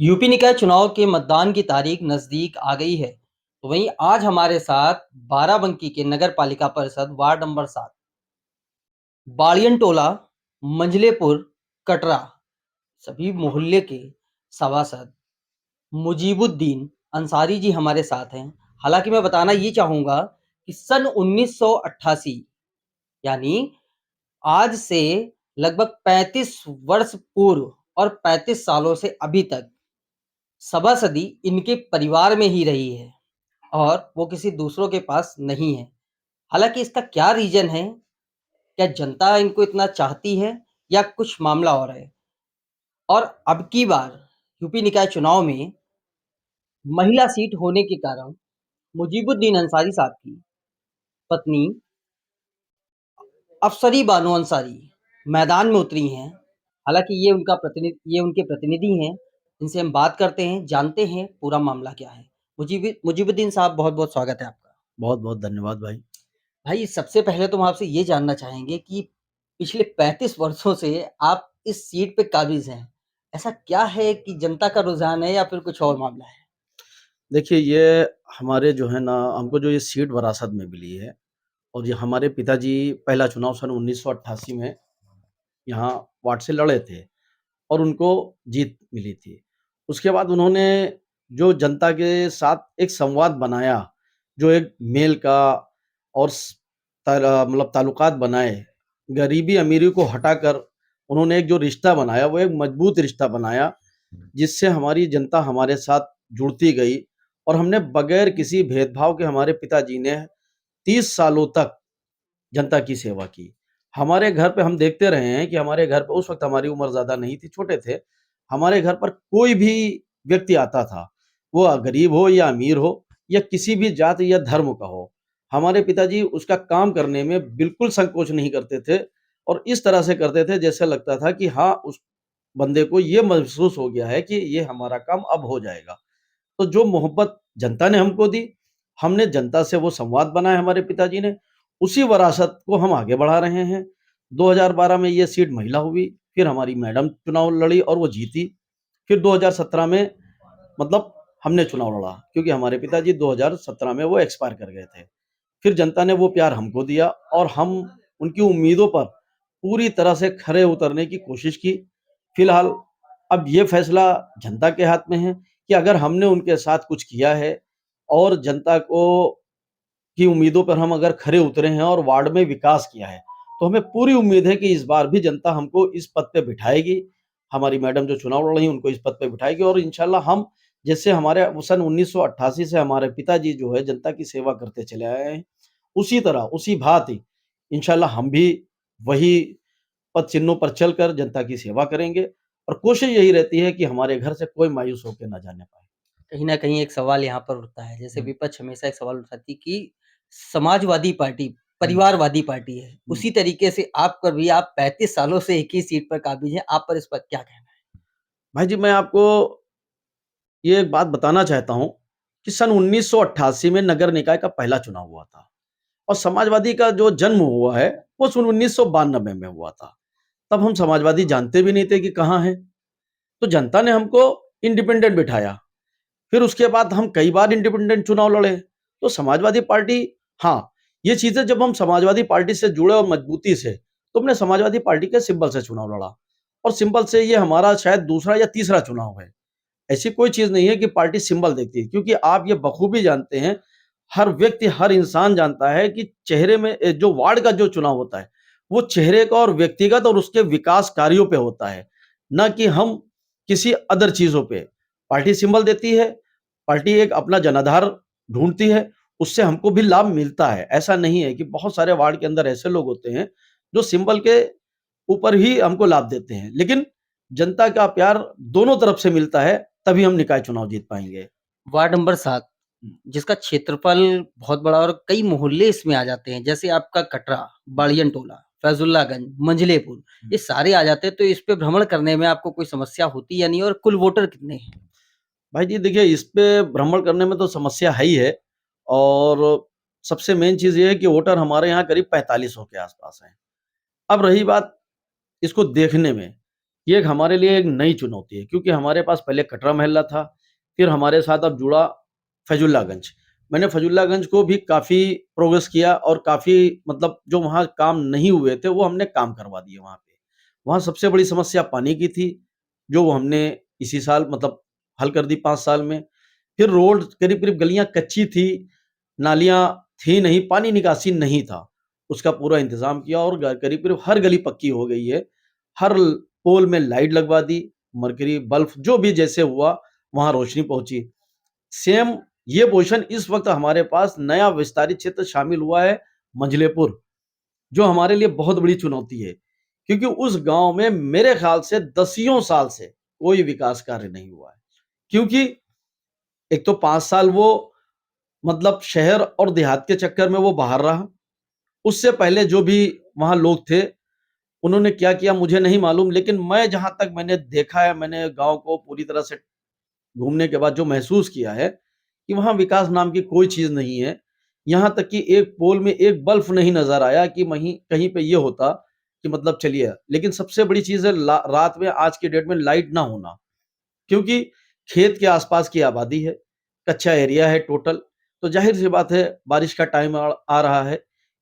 UP निकाय चुनाव के मतदान की तारीख नजदीक आ गई है। तो वहीं आज हमारे साथ बाराबंकी के नगर पालिका परिषद वार्ड नंबर 7 बालियन टोला मंझलेपुर कटरा सभी मोहल्ले के सभासद मुजीबुद्दीन अंसारी जी हमारे साथ हैं। हालांकि मैं बताना ये चाहूंगा कि सन 1988 यानी आज से लगभग 35 वर्ष पूर्व और 35 सालों से अभी तक सभासदी इनके परिवार में ही रही है और वो किसी दूसरों के पास नहीं है। हालाँकि इसका क्या रीज़न है? क्या जनता इनको इतना चाहती है या कुछ मामला और है? और अब की बार यूपी निकाय चुनाव में महिला सीट होने के कारण मुजीबुद्दीन अंसारी साहब की पत्नी अफसरी बानो अंसारी मैदान में उतरी हैं। हालाँकि ये उनके प्रतिनिधि हैं। इनसे हम बात करते हैं, जानते हैं पूरा मामला क्या है। मुजीबुद्दीन साहब बहुत-बहुत स्वागत है आपका। बहुत-बहुत धन्यवाद भाई। भाई सबसे पहले तो हम आपसे ये जानना चाहेंगे कि पिछले 35 वर्षों से आप इस सीट पे काबिज़ हैं। ऐसा क्या है कि जनता का रुझान है या फिर कुछ और मामला है? देखिए ये हमारे जो है ना हमको जो ये सीट वरासत में मिली है और ये हमारे पिताजी पहला चुनाव सन 1988 में यहाँ वार्ड से लड़े थे और उनको जीत मिली थी। उसके बाद उन्होंने जो जनता के साथ एक संवाद बनाया, जो एक मेल का और मतलब ताल्लुकात बनाए, गरीबी-अमीरी को हटाकर उन्होंने एक जो रिश्ता बनाया, वो एक मजबूत रिश्ता बनाया, जिससे हमारी जनता हमारे साथ जुड़ती गई और हमने बगैर किसी भेदभाव के हमारे पिताजी ने 30 सालों तक जनता की सेवा की। हमारे घर पे हम देखते रहे हैं कि हमारे घर पे उस वक़्त हमारी उम्र ज़्यादा नहीं थी, छोटे थे। हमारे घर पर कोई भी व्यक्ति आता था, वो गरीब हो या अमीर हो या किसी भी जाति या धर्म का हो, हमारे पिताजी उसका काम करने में बिल्कुल संकोच नहीं करते थे और इस तरह से करते थे जैसे लगता था कि हाँ, उस बंदे को ये महसूस हो गया है कि ये हमारा काम अब हो जाएगा। तो जो मोहब्बत जनता ने हमको दी, हमने जनता से वो संवाद बनाए हमारे पिताजी ने, उसी विरासत को हम आगे बढ़ा रहे हैं। 2012 में ये सीट महिला हुई, फिर हमारी मैडम चुनाव लड़ी और वो जीती। फिर 2017 में मतलब हमने चुनाव लड़ा क्योंकि हमारे पिताजी 2017 में वो एक्सपायर कर गए थे। फिर जनता ने वो प्यार हमको दिया और हम उनकी उम्मीदों पर पूरी तरह से खरे उतरने की कोशिश की। फिलहाल अब ये फैसला जनता के हाथ में है कि अगर हमने उनके साथ कुछ किया है और जनता को की उम्मीदों पर हम अगर खरे उतरे हैं और वार्ड में विकास किया है, तो हमें पूरी उम्मीद है कि इस बार भी जनता हमको इस पद पे बिठाएगी। हमारी मैडम जो चुनाव लड़ रही हैं, उनको इस पद पे बिठाएगी और इंशाल्लाह हम जैसे हमारे सन 1988 से हमारे पिताजी जो है जनता की सेवा करते चले आए हैं, उसी तरह, उसी भांति इंशाल्लाह हम भी वही पद चिन्हों पर चलकर जनता की सेवा करेंगे और कोशिश यही रहती है कि हमारे घर से कोई मायूस होके ना जाने पाए। कहीं न कहीं एक सवाल यहाँ पर उठता है, जैसे हुँ, विपक्ष हमेशा एक सवाल उठाती कि समाजवादी पार्टी, हुँ, परिवारवादी पार्टी है। हुँ। उसी तरीके से आप पर भी आप 35 सालों से एक ही सीट पर काबिज़ हैं। आप पर इस पर क्या कहना है? भाई जी, मैं आपको ये एक बात बताना चाहता हूँ कि सन 1988 में नगर निकाय का पहला चुनाव हुआ था और समाजवादी का जो जन्म हुआ है, वो सन 1992 में हुआ था। तब हम समाजवादी जानते भी नहीं थे कि कहाँ हैं। तो जनता ने हमको इंडिपेंडेंट बिठाया। फिर उसके बाद हम कई बार इंडिपेंडेंट चुनाव लड़े। तो समाजवादी पार्टी हाँ, ये चीज़ें जब हम समाजवादी पार्टी से जुड़े और मजबूती से, तो हमने समाजवादी पार्टी के सिंबल से चुनाव लड़ा और सिंबल से ये हमारा शायद दूसरा या तीसरा चुनाव है। ऐसी कोई चीज़ नहीं है कि पार्टी सिंबल देखती है क्योंकि आप ये बखूबी जानते हैं, हर व्यक्ति, हर इंसान जानता है कि चेहरे में जो वार्ड का जो चुनाव होता है, वो चेहरे का और व्यक्तिगत और उसके विकास कार्यों पे होता है, ना कि हम किसी अदर चीज़ों पे। पार्टी सिंबल देती है, पार्टी एक अपना जनाधार ढूँढती है, उससे हमको भी लाभ मिलता है। ऐसा नहीं है कि बहुत सारे वार्ड के अंदर ऐसे लोग होते हैं, जो सिंबल के ऊपर ही हमको लाभ देते हैं। लेकिन जनता का प्यार दोनों तरफ से मिलता है, तभी हम निकाय चुनाव जीत पाएँगे। वार्ड नंबर 7 जिसका क्षेत्रफल बहुत बड़ा और कई मोहल्ले इसमें आ जाते हैं, जैसे आपका कटरा, बाड़ियन टोला, फैजुल्लागंज, मंझलेपुर, ये सारे आ जाते हैं, तो इस पे भ्रमण करने में आपको कोई समस्या होती या नहीं और कुल वोटर कितने हैं? भाई जी देखिए, इस पे भ्रमण करने में तो समस्या है ही है और सबसे मेन चीज़ ये है कि वोटर हमारे यहाँ करीब 4500 के आस-पास हैं। अब रही बात इसको देखने में, ये एक हमारे लिए एक नई चुनौती है, क्योंकि हमारे पास पहले कटरा मोहल्ला था, फिर हमारे साथ अब जुड़ा फैजुल्लागंज। मैंने फैजुल्लागंज को भी काफ़ी प्रोग्रेस किया और काफ़ी मतलब जो वहाँ काम नहीं हुए थे, वो हमने काम करवा दिए वहाँ पे। वहाँ सबसे बड़ी समस्या पानी की थी, जो वो हमने इसी साल मतलब हल कर दी 5 साल में। फिर रोड करीब-करीब गलियाँ कच्ची थी, नालियाँ थी नहीं, पानी निकासी नहीं था। उसका पूरा इंतज़ाम किया और करीब-करीब हर गली पक्की हो गई है। हर पोल में लाइट लगवा दी, मरकरी बल्ब जो भी जैसे हुआ, वहाँ रोशनी पहुँची। सेम ये पोज़ीशन इस वक़्त हमारे पास नया विस्तारित क्षेत्र शामिल हुआ है मंझलेपुर, जो हमारे लिए बहुत बड़ी चुनौती है। क्योंकि उस गाँव में मेरे ख़्याल से दसियों साल से कोई विकास कार्य नहीं हुआ है। क्योंकि एक तो 5 साल वो मतलब शहर और देहात के चक्कर में वो बाहर रहा। उससे पहले जो भी वहाँ लोग थे, उन्होंने क्या किया मुझे नहीं मालूम, लेकिन मैं जहाँ तक मैंने देखा है, मैंने गाँव को पूरी तरह से घूमने के बाद जो महसूस किया है, कि वहाँ विकास नाम की कोई चीज़ नहीं है। यहाँ तक कि एक पोल में एक बल्ब नहीं नज़र आया कि वहीं कहीं पे ये होता कि मतलब चलिए, लेकिन सबसे बड़ी चीज़ है ला रात में आज की डेट में लाइट ना होना। क्योंकि खेत के आसपास की आबादी है, कच्चा एरिया है टोटल, तो ज़ाहिर-सी बात है बारिश का टाइम आ रहा है,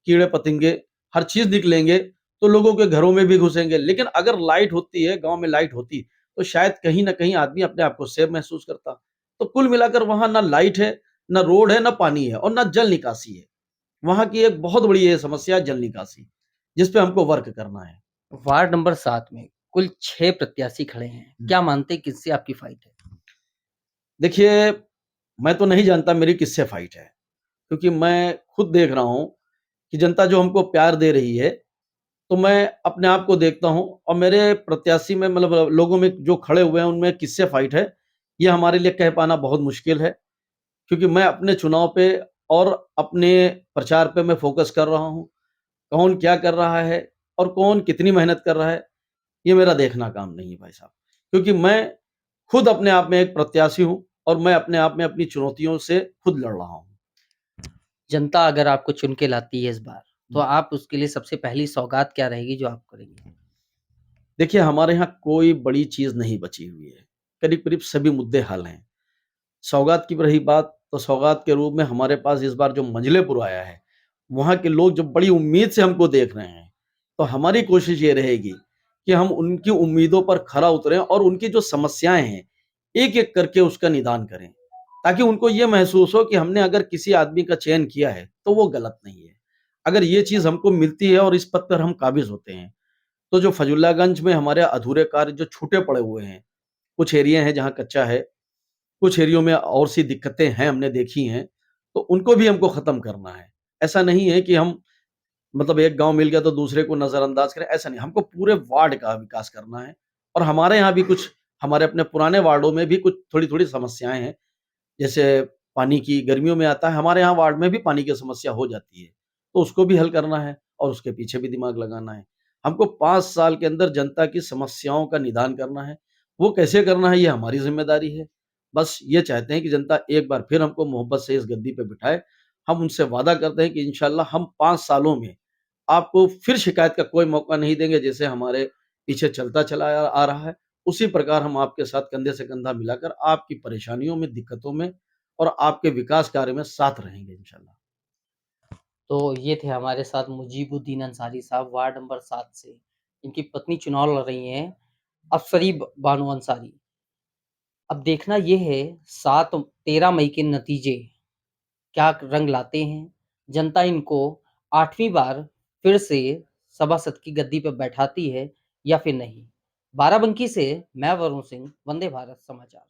कीड़े-पतंगे हर चीज़ निकलेंगे, तो लोगों के घरों में भी घुसेंगे। लेकिन अगर लाइट होती है, गाँव में लाइट होती, तो शायद कहीं न कहीं आदमी अपने आप को सेफ महसूस करता। तो कुल मिलाकर वहाँ ना लाइट है, ना रोड है, ना पानी है और ना जल निकासी है। वहाँ की एक बहुत बड़ी ये समस्या है जल निकासी, जिस पे हमको वर्क करना है। वार्ड नंबर 7 में कुल 6 प्रत्याशी खड़े हैं। क्या मानते हैं किससे आपकी फाइट है? देखिए, मैं तो नहीं जानता मेरी किससे फाइट है, क्योंकि मैं खुद देख रहा हूँ कि जनता जो हमको प्यार दे रही है, तो मैं अपने आप को देखता हूँ और मेरे प्रत्याशी में मतलब लोगों में जो खड़े हुए हैं, उनमें किससे फाइट है, ये हमारे लिए कह पाना बहुत मुश्किल है। क्योंकि मैं अपने चुनाव पे और अपने प्रचार पे मैं फ़ोकस कर रहा हूँ। कौन क्या कर रहा है और कौन कितनी मेहनत कर रहा है, ये मेरा देखना काम नहीं है भाई साहब। क्योंकि मैं खुद अपने आप में एक प्रत्याशी हूँ और मैं अपने आप में अपनी चुनौतियों से खुद लड़ रहा हूँ। जनता अगर आपको चुन के लाती है इस बार, तो आप उसके लिए सबसे पहली सौगात क्या रहेगी जो आप करेंगे? देखिए, हमारे यहाँ कोई बड़ी चीज़ नहीं बची हुई है। करीब-करीब सभी मुद्दे हल हैं। सौगात की रही बात, तो सौगात के रूप में हमारे पास इस बार जो मंझलेपुर आया है, वहाँ के लोग जो बड़ी उम्मीद से हमको देख रहे हैं, तो हमारी कोशिश ये रहेगी कि हम उनकी उम्मीदों पर खरा उतरें और उनकी जो समस्याएँ हैं, एक-एक करके उसका निदान करें। ताकि उनको ये महसूस हो कि हमने अगर किसी आदमी का चयन किया है, तो वो गलत नहीं है। अगर ये चीज़ हमको मिलती है और इस पथ पर हम काबिज़ होते हैं, तो जो फजुल्लागंज में हमारे अधूरे कार्य जो छूटे पड़े हुए हैं, कुछ एरिया हैं जहाँ कच्चा है, कुछ एरियो में और सी दिक्कतें हैं हमने देखी हैं, तो उनको भी हमको ख़त्म करना है। ऐसा नहीं है कि हम मतलब एक गाँव मिल गया तो दूसरे को नज़रअंदाज करें, ऐसा नहीं। हमको पूरे वार्ड का विकास करना है और हमारे यहाँ भी कुछ हमारे अपने पुराने वार्डों में भी कुछ थोड़ी-थोड़ी समस्याएँ हैं। जैसे पानी की गर्मियों में आता है, हमारे यहाँ वार्ड में भी पानी की समस्या हो जाती है, तो उसको भी हल करना है और उसके पीछे भी दिमाग लगाना है। हमको 5 साल के अंदर जनता की समस्याओं का निदान करना है, वो कैसे करना है ये हमारी ज़िम्मेदारी है। बस ये चाहते हैं कि जनता एक बार फिर हमको मोहब्बत से इस गद्दी पे बिठाए। हम उनसे वादा करते हैं कि इंशाअल्लाह हम 5 सालों में आपको फिर शिकायत का कोई मौका नहीं देंगे, जैसे हमारे पीछे चलता चला आ रहा है। उसी प्रकार हम आपके साथ कंधे से कंधा मिलाकर आपकी परेशानियों में, दिक्कतों में और आपके विकास कार्य में साथ रहेंगे इंशाल्लाह। तो ये थे हमारे साथ मुजीबुद्दीन अंसारी साहब वार्ड नंबर 7 से। इनकी पत्नी चुनाव लड़ रही हैं, अफसरी बानो अंसारी। अब देखना ये है 13 मई के नतीजे क्या रंग लाते हैं? जनता इनको 8वीं बार फिर से सभासद की गद्दी पर बैठाती है या फिर नहीं? बाराबंकी से मैं वरुण सिंह, वंदे भारत समाचार।